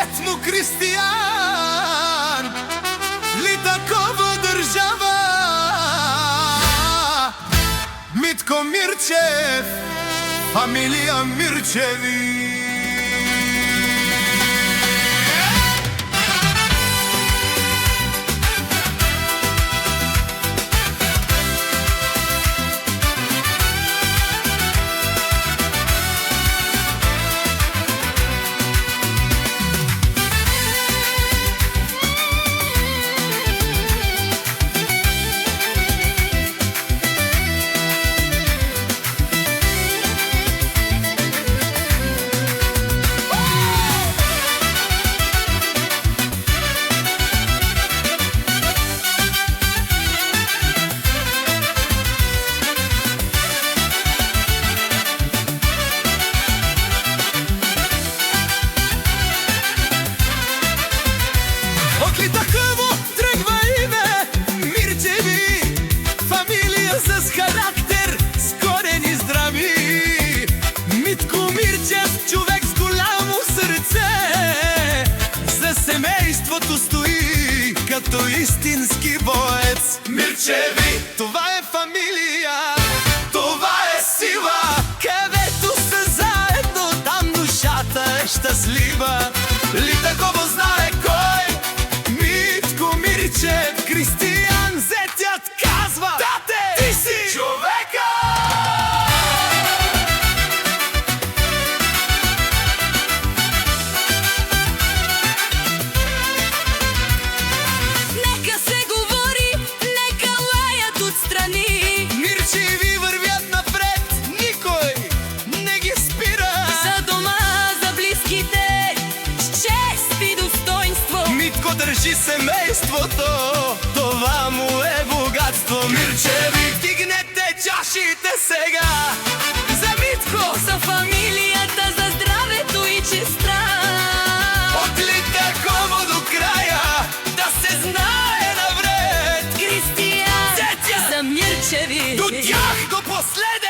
Дед му Кристиян ли такова държава? Митко Мирчев, фамилия Мирчеви. Стои като истински боец. Мирчеви, това е фамилия, това е сила. Където са заедно, там душата е щастлива. Ли такова знае кой? Митко Мирчев, Кристиян, зетят казва: тате, ти си човека! Държи семейството, това му е богатство. Мирчеви, вдигнете чашите сега за Митко, за фамилията, за здравето и честа. От Литаково до края да се знае навред. Кристиян, Детя, за Мирчеви, до тях до последния.